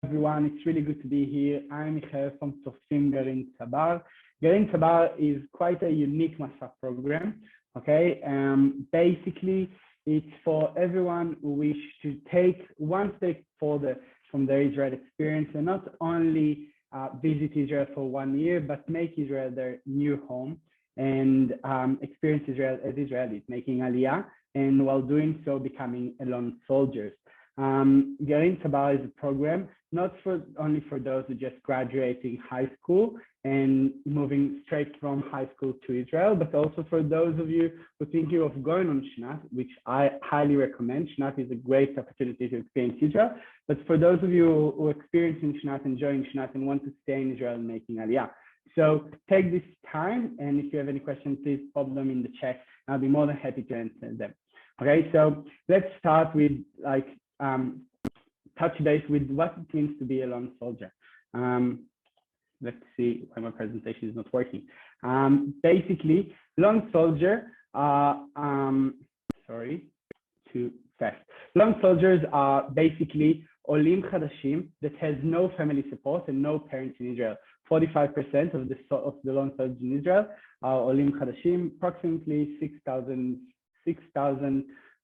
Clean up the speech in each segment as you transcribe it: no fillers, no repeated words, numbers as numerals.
everyone. It's really good to be here. I'm Michael from Tzofim Garin Tzabar. Garin Tzabar is quite a unique Masa program. Okay, basically, it's for everyone who wish to take one step further from their Israel experience and not only visit Israel for 1 year, but make Israel their new home and experience Israel as Israelis, making Aliyah, and while doing so, becoming lone soldiers. Garin Tzabar is a program not only for those who just graduating high school and moving straight from high school to Israel, but also for those of you who thinking of going on Shnat, which I highly recommend. Shnat is a great opportunity to experience Israel, but for those of you who are experiencing Shnat, enjoying Shnat, and want to stay in Israel and making Aliyah. So take this time, and if you have any questions, please pop them in the chat. I'll be more than happy to answer them. Okay, so let's start with touch base with what it means to be a lone soldier. Let's see why my presentation is not working. Basically, lone soldier, sorry, too fast. Lone soldiers are basically Olim Chadashim that has no family support and no parents in Israel. 45% of the lone soldiers in Israel are Olim Chadashim, approximately 6,000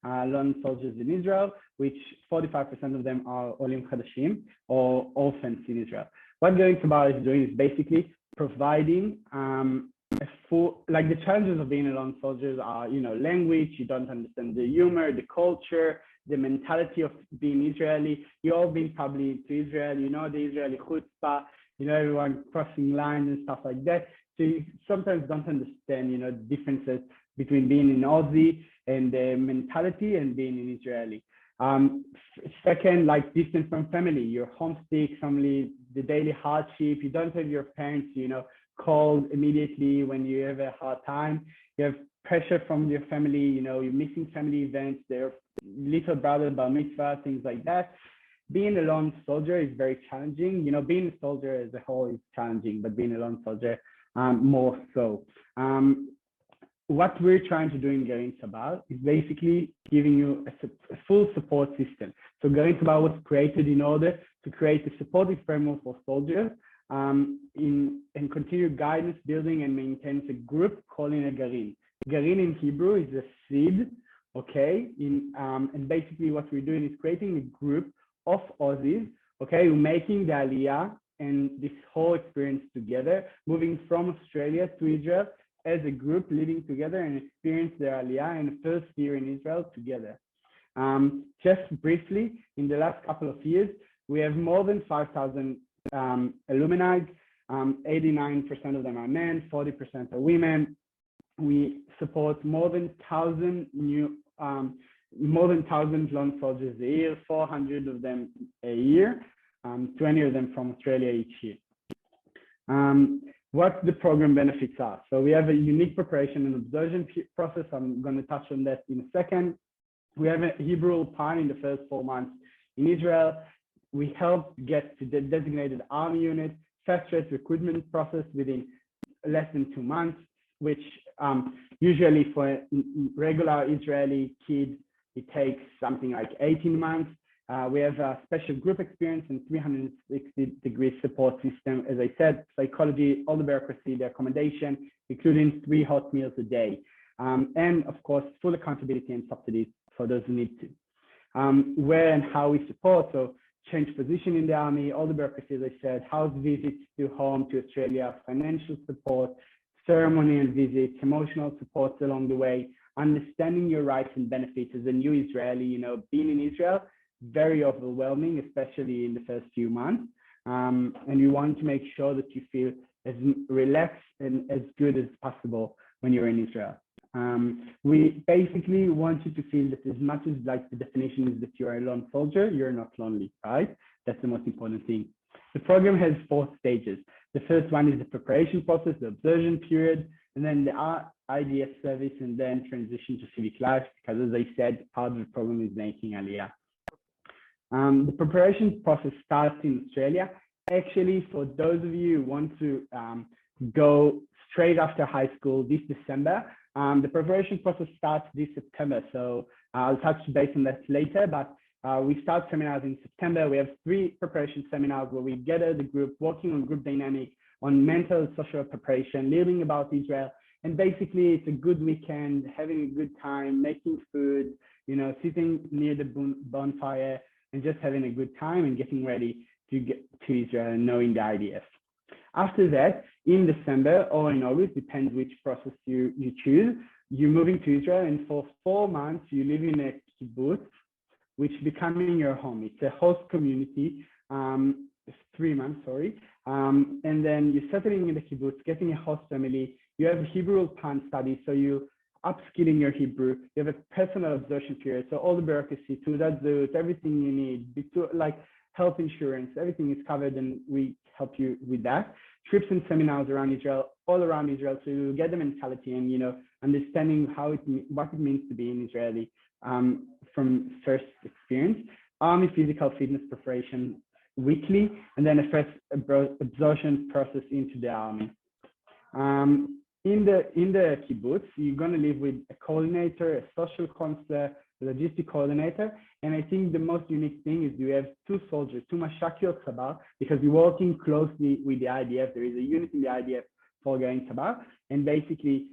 lone soldiers in Israel, which 45% of them are Olim Chadashim or orphans in Israel. What Garin Tzabar is doing is basically providing the challenges of being a lone soldier are, language, you don't understand the humor, the culture, the mentality of being Israeli. You all been probably to Israel, the Israeli chutzpah, everyone crossing lines and stuff like that. So you sometimes don't understand, the differences between being in Aussie and the mentality and being in Israeli. Second, distance from family, you're homesick, family, the daily hardship, you don't have your parents, called immediately when you have a hard time. You have pressure from your family, you're missing family events, their little brother, bar mitzvah, things like that. Being a lone soldier is very challenging. Being a soldier as a whole is challenging, but being a lone soldier more so. What we're trying to do in Garin Tzabar is basically giving you a full support system. So Garin Tzabar was created in order to create a supportive framework for soldiers and continue guidance, building, and maintains a group called a Garin. Garin in Hebrew is a seed, okay? And basically what we're doing is creating a group of Aussies, okay, who making the Aliyah and this whole experience together, moving from Australia to Israel as a group, living together and experience their Aliyah in the first year in Israel together. Just briefly, in the last couple of years, we have more than 5,000 alumni. 89% of them are men, 40% are women. We support more than 1,000 lone soldiers a year, 400 of them a year, 20 of them from Australia each year. What the program benefits are. So we have a unique preparation and observation process. I'm going to touch on that in a second. We have a Hebrew Pan in the first 4 months in Israel. We help get to the designated army unit, fast-track recruitment process within less than 2 months, which usually for a regular Israeli kid, it takes something like 18 months. We have a special group experience and 360-degree support system. As I said, psychology, all the bureaucracy, the accommodation, including 3 hot meals a day. And of course, full accountability and subsidies for those who need to. Where and how we support, so change position in the army, all the bureaucracy, as I said, house visits to home, to Australia, financial support, ceremonial visits, emotional supports along the way, understanding your rights and benefits as a new Israeli, being in Israel, very overwhelming, especially in the first few months. And you want to make sure that you feel as relaxed and as good as possible when you're in Israel. We basically want you to feel that as much as the definition is that you're a lone soldier, you're not lonely, right? That's the most important thing. The program has 4 stages. The first one is the preparation process, the observation period, and then the IDF service, and then transition to civic life, because as I said, part of the program is making Aliyah. The preparation process starts in Australia. Actually, for those of you who want to go straight after high school this December, the preparation process starts this September. So I'll touch base on that later, but We start seminars in September. We have 3 preparation seminars where we gather the group, working on group dynamic, on mental, social preparation, learning about Israel. And basically, it's a good weekend, having a good time, making food, sitting near the bonfire and just having a good time and getting ready to get to Israel and knowing the IDF. After that, in December or in August, depends which process you choose, you're moving to Israel, and for 4 months, you live in a kibbutz, which is becoming your home. It's a host community. It's 3 months, sorry. And then you're settling in the kibbutz, getting a host family. You have Hebrew Pan study, so you upskilling your Hebrew. You have a personal absorption period, so all the bureaucracy, Tuzat, everything you need, like health insurance, everything is covered, and we help you with that. Trips and seminars around Israel, all around Israel, so you get the mentality and understanding what it means to be an Israeli from first experience. Army physical fitness preparation weekly, and then a first absorption process into the army. In the kibbutz, you're going to live with a coordinator, a social counselor, a logistic coordinator, and I think the most unique thing is you have 2 soldiers, 2 Garin Tzabar, because you're working closely with the IDF. There is a unit in the IDF for Garin Tzabar, and basically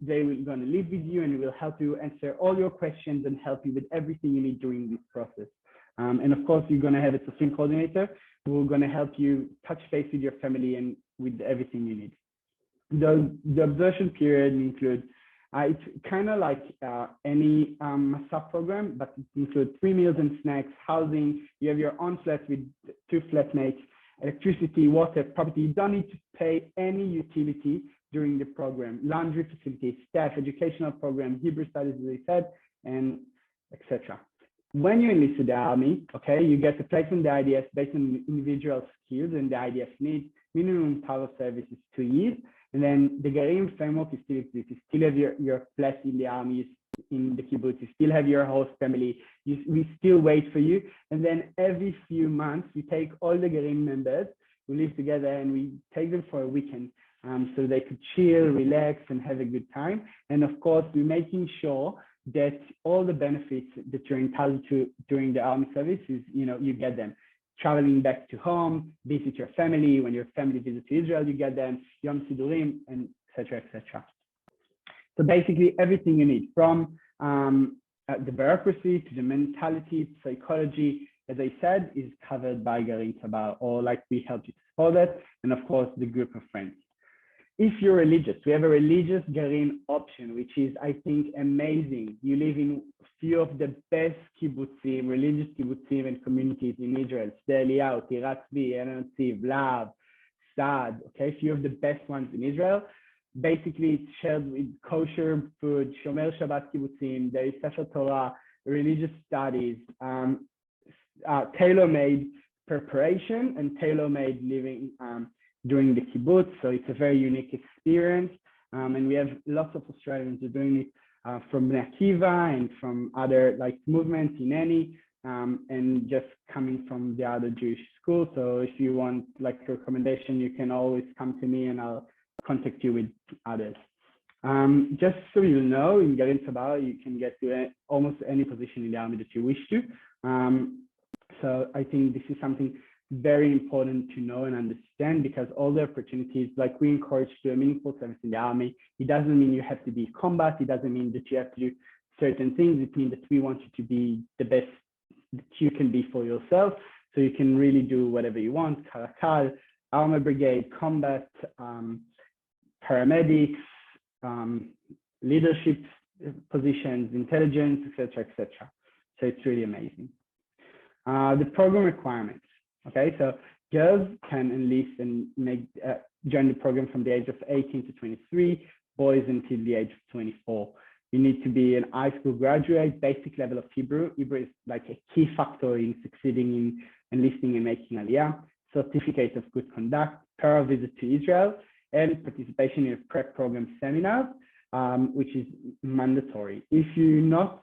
they will going to live with you and will help you answer all your questions and help you with everything you need during this process. And of course, you're going to have a Tzofim coordinator who are going to help you touch base with your family and with everything you need. The absorption period includes, it's kind of like any Masaf program, but it includes 3 meals and snacks, housing. You have your own flat with 2 flatmates, electricity, water, property. You don't need to pay any utility during the program. Laundry facilities, staff, educational program, Hebrew studies, as I said, and etc. When you enlist to the army, okay, you get a place in the IDF based on individual skills and the IDF needs. Minimum time of service is 2 years. And then the Garin framework is still exists. You still have your place in the army, in the kibbutz. You still have your host family. We still wait for you. And then every few months, we take all the Garin members who live together and we take them for a weekend so they could chill, relax, and have a good time. And of course, we're making sure that all the benefits that you're entitled to during the army service is, you get them. Traveling back to home, visit your family. When your family visits Israel, you get them, Yom Sidurim, and etc., etc. So basically, everything you need, from the bureaucracy to the mentality, psychology, as I said, is covered by Garin Tzabar, or like we help you to support it, and of course, the group of friends. If you're religious, we have a religious Garin option, which is, I think, amazing. You live in a few of the best kibbutzim, religious kibbutzim and communities in Israel. Sde Eliyahu, Tirat Tzvi, Eren Tziv, Lav, Saad, okay, a few of the best ones in Israel. Basically, it's shared with kosher food, Shomer Shabbat kibbutzim, there is Sefer Torah, religious studies, tailor-made preparation and tailor-made living during the kibbutz, so it's a very unique experience, and we have lots of Australians who are doing it from Bnei Akiva and from other like movements in any, and just coming from the other Jewish schools. So if you want like a recommendation, you can always come to me and I'll contact you with others. Just so you know, in Garin Tzabar, you can get to almost any position in the army that you wish to. So I think this is something very important to know and understand, because all the opportunities, like we encourage to do a meaningful service in the army. It doesn't mean you have to be combat. It doesn't mean that you have to do certain things. It means that we want you to be the best that you can be for yourself. So you can really do whatever you want, Karakal, Armor Brigade, combat, paramedics, leadership positions, intelligence, etc., etc. So it's really amazing. The program requirements. Okay, so girls can enlist and join the program from the age of 18 to 23, boys until the age of 24. You need to be an high school graduate, basic level of Hebrew. Hebrew is like a key factor in succeeding in enlisting and making Aliyah. Certificate of good conduct, prior visit to Israel, and participation in a prep program seminar, which is mandatory. If you're not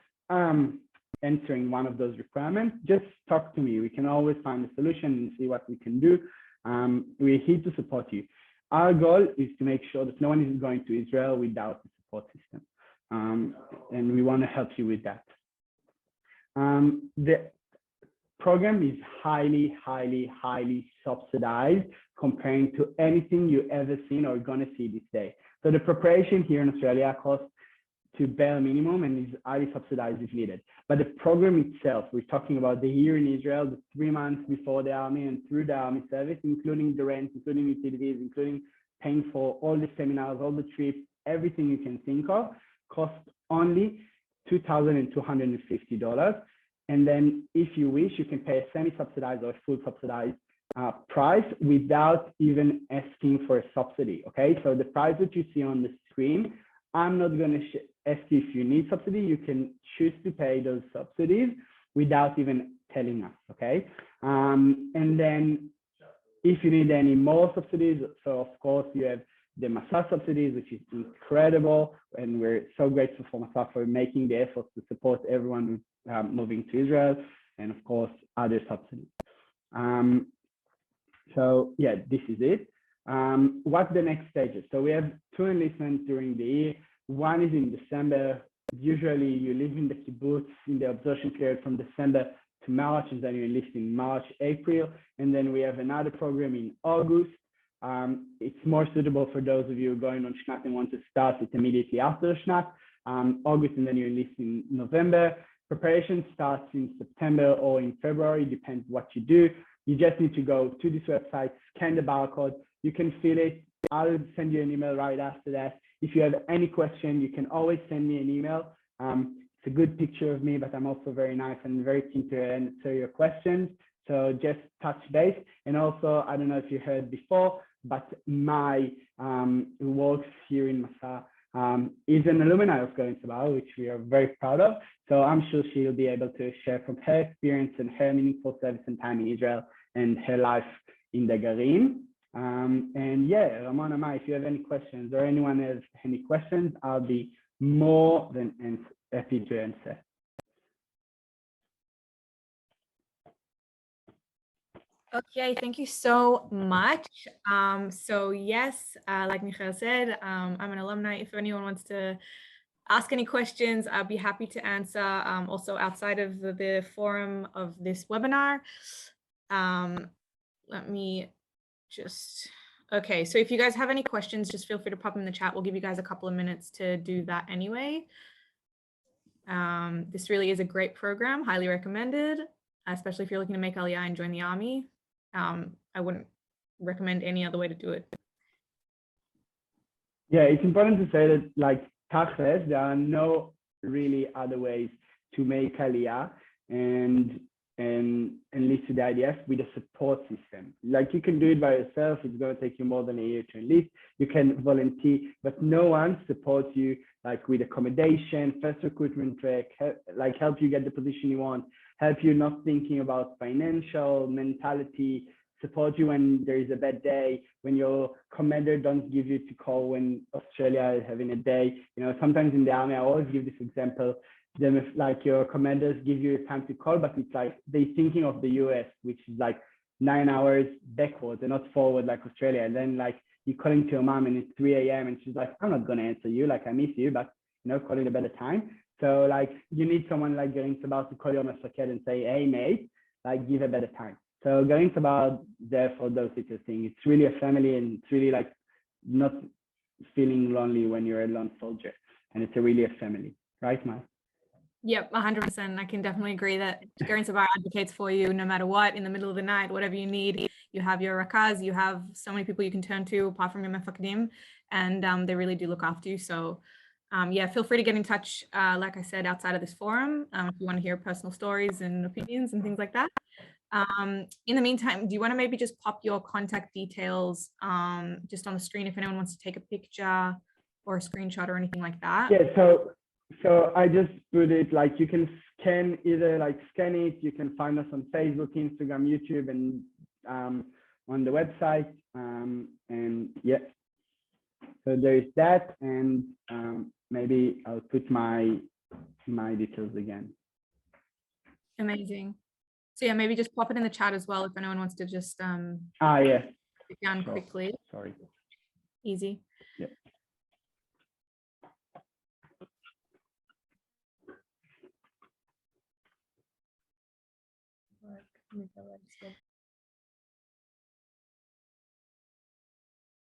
answering one of those requirements, just talk to me. We can always find a solution and see what we can do. We're here to support you. Our goal is to make sure that no one is going to Israel without a support system. And we want to help you with that. program is highly, highly, highly subsidized comparing to anything you ever seen or gonna see this day. So the preparation here in Australia costs to bare minimum and is highly subsidized if needed. But the program itself, we're talking about the year in Israel, the 3 months before the army and through the army service, including the rent, including utilities, including paying for all the seminars, all the trips, everything you can think of, costs only $2,250. And then if you wish, you can pay a semi-subsidized or full subsidized price without even asking for a subsidy, okay? So the price that you see on the screen, I'm not going to ask you if you need subsidy. You can choose to pay those subsidies without even telling us, okay? And then if you need any more subsidies, so of course you have the Masa subsidies, which is incredible. And we're so grateful for Masa for making the effort to support everyone who's moving to Israel, and of course, other subsidies. So yeah, this is it. What's the next stages? So we have 2 enlistments during the year. One is in December. Usually you live in the kibbutz in the absorption period from December to March, and then you enlist in March, April. And then we have another program in August. It's more suitable for those of you going on Shnat and want to start it immediately after Shnat, August, and then you enlist in November. Preparation starts in September or in February, depends what you do. You just need to go to this website, scan the barcode, you can fill it. I'll send you an email right after that. If you have any question, you can always send me an email. It's a good picture of me, but I'm also very nice and very keen to answer your questions. So just touch base. And also, I don't know if you heard before, but my who works here in Masa is an alumni of Garin Tzabar, which we are very proud of. So I'm sure she'll be able to share from her experience and her meaningful service and time in Israel and her life in the Garin. And yeah, Ramon, Amai, if you have any questions or anyone has any questions, I'll be more than happy to answer. Okay, thank you so much. So yes, like Michael said, I'm an alumni. If anyone wants to ask any questions, I'll be happy to answer. Also outside of the forum of this webinar. Let me just, okay, so if you guys have any questions, just feel free to pop them in the chat. We'll give you guys a couple of minutes to do that anyway. This really is a great program, highly recommended, especially if you're looking to make Aliyah and join the army. I wouldn't recommend any other way to do it. Yeah, it's important to say that, like Tachlis, there are no really other ways to make Aliyah and enlist to the IDF with a support system. Like you can do it by yourself. It's going to take you more than a year to enlist. You can volunteer, but no one supports you like with accommodation, first recruitment track, like help you get the position you want, help you not thinking about financial mentality, support you when there is a bad day, when your commander don't give you to call when Australia is having a day. You know, sometimes in the army, I always give this example. Then if like your commanders give you time to call, but it's like they thinking of the US, which is like 9 hours backwards and not forward like Australia. And then like you're calling to your mom and it's 3 a.m. and she's like, I'm not going to answer you. Like I miss you, but you know, calling a better time. So like you need someone like Garin Tzabar to call you on a socket and say, hey mate, like give a better time. So Garin Tzabar there for those types of things. It's really a family and it's really like not feeling lonely when you're a lone soldier. And it's really a family, right, Mike? Yep, 100%. I can definitely agree that Garin Tzabar advocates for you no matter what, in the middle of the night, whatever you need. You have your rakaz, you have so many people you can turn to apart from your mefakdim, and they really do look after you. So yeah, feel free to get in touch, like I said, outside of this forum, if you want to hear personal stories and opinions and things like that. In the meantime, do you want to maybe just pop your contact details just on the screen if anyone wants to take a picture or a screenshot or anything like that? Yeah, so I just put it like you can scan it, you can find us on Facebook, Instagram, YouTube, and on the website. And yeah, so there is that, and maybe I'll put my details again. Amazing. So yeah, maybe just pop it in the chat as well if anyone wants to just Yeah. It down sure. Quickly. Sorry. Easy. Yeah. Let me go register.